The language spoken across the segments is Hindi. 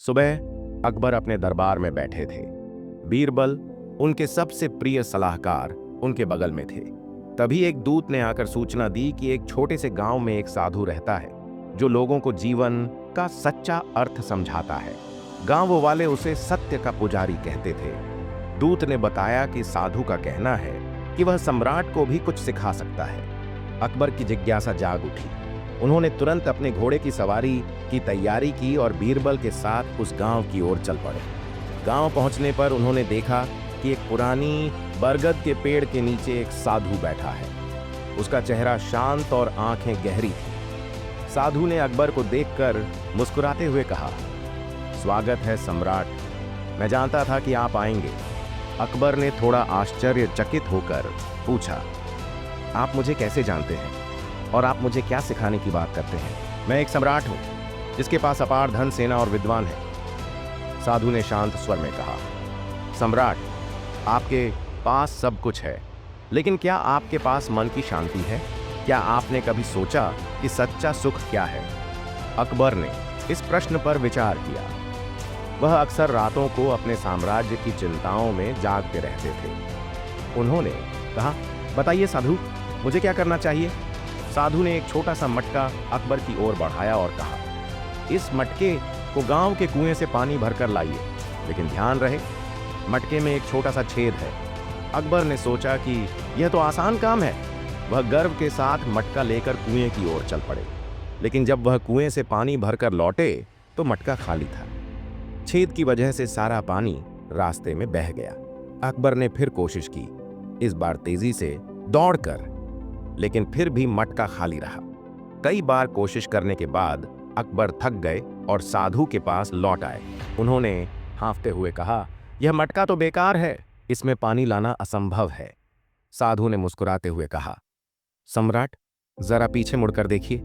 सुबह अकबर अपने दरबार में बैठे थे। बीरबल, उनके सबसे प्रिय सलाहकार, उनके बगल में थे। तभी एक दूत ने आकर सूचना दी कि एक छोटे से गांव में एक साधु रहता है जो लोगों को जीवन का सच्चा अर्थ समझाता है। गांव वाले उसे सत्य का पुजारी कहते थे। दूत ने बताया कि साधु का कहना है कि वह सम्राट को भी कुछ सिखा सकता है। अकबर की जिज्ञासा जाग उठी। उन्होंने तुरंत अपने घोड़े की सवारी की तैयारी की और बीरबल के साथ उस गांव की ओर चल पड़े। गांव पहुंचने पर उन्होंने देखा कि एक पुरानी बरगद के पेड़ के नीचे एक साधु बैठा है। उसका चेहरा शांत और आंखें गहरी थी। साधु ने अकबर को देखकर मुस्कुराते हुए कहा, स्वागत है सम्राट, मैं जानता था कि आप आएंगे। अकबर ने थोड़ा आश्चर्यचकित होकर पूछा, आप मुझे कैसे जानते हैं और आप मुझे क्या सिखाने की बात करते हैं? मैं एक सम्राट हूं जिसके पास अपार धन, सेना और विद्वान है। साधु ने शांत स्वर में कहा, सम्राट, आपके पास सब कुछ है, लेकिन क्या आपके पास मन की शांति है? क्या आपने कभी सोचा कि सच्चा सुख क्या है? अकबर ने इस प्रश्न पर विचार किया। वह अक्सर रातों को अपने साम्राज्य की चिंताओं में जागते रहते थे। उन्होंने कहा, बताइए साधु, मुझे क्या करना चाहिए? साधु ने एक छोटा सा मटका अकबर की ओर बढ़ाया और कहा, इस मटके को गांव के कुएं से पानी भरकर लाइए, लेकिन ध्यान रहे मटके में एक छोटा सा छेद है। अकबर ने सोचा कि यह तो आसान काम है। वह गर्व के साथ मटका लेकर कुएं की ओर चल पड़े, लेकिन जब वह कुएं से पानी भरकर लौटे तो मटका खाली था। छेद की वजह से सारा पानी रास्ते में बह गया। अकबर ने फिर कोशिश की, इस बार तेजी से दौड़कर, लेकिन फिर भी मटका खाली रहा। कई बार कोशिश करने के बाद अकबर थक गए और साधु के पास लौट आए। उन्होंने हाँफते हुए कहा, यह मटका तो बेकार है, इसमें पानी लाना असंभव है। साधु ने मुस्कुराते हुए कहा, सम्राट, जरा पीछे मुड़कर देखिए।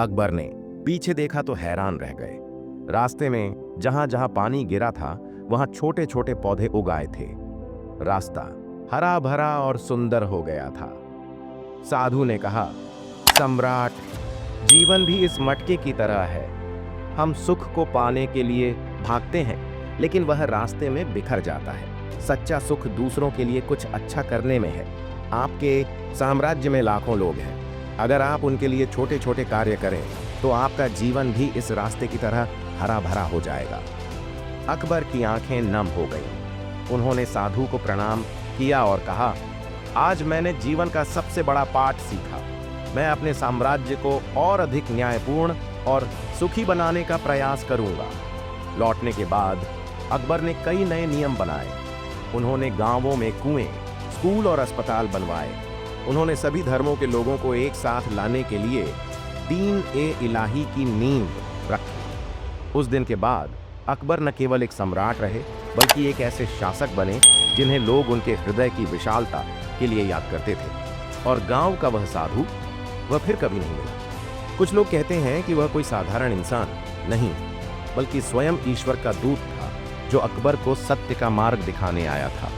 अकबर ने पीछे देखा तो हैरान रह गए। रास्ते में जहां जहां पानी गिरा था वहां छोटे छोटे पौधे उग आए थे। रास्ता हरा भरा और सुंदर हो गया था। साधु ने कहा, सम्राट, जीवन भी इस मटके की तरह है। हम सुख को पाने के लिए भागते हैं, लेकिन वह रास्ते में बिखर जाता है। सच्चा सुख दूसरों के लिए कुछ अच्छा करने में है। आपके साम्राज्य में लाखों लोग हैं। अगर आप उनके लिए छोटे छोटे कार्य करें तो आपका जीवन भी इस रास्ते की तरह हरा भरा हो जाएगा। अकबर की आंखें नम हो गईं। उन्होंने साधु को प्रणाम किया और कहा, आज मैंने जीवन का सबसे बड़ा पाठ सीखा। मैं अपने साम्राज्य को और अधिक न्यायपूर्ण और सुखी बनाने का प्रयास करूंगा। लौटने के बाद अकबर ने कई नए नियम बनाए। उन्होंने गांवों में कुएं, स्कूल और अस्पताल बनवाए। उन्होंने सभी धर्मों के लोगों को एक साथ लाने के लिए दीन-ए-इलाही की नींव रखी। उस दिन के बाद अकबर न केवल एक सम्राट रहे, बल्कि एक ऐसे शासक बने जिन्हें लोग उनके हृदय की विशालता के लिए याद करते थे। और गांव का वह साधु, वह फिर कभी नहीं मिला। कुछ लोग कहते हैं कि वह कोई साधारण इंसान नहीं, बल्कि स्वयं ईश्वर का दूत था जो अकबर को सत्य का मार्ग दिखाने आया था।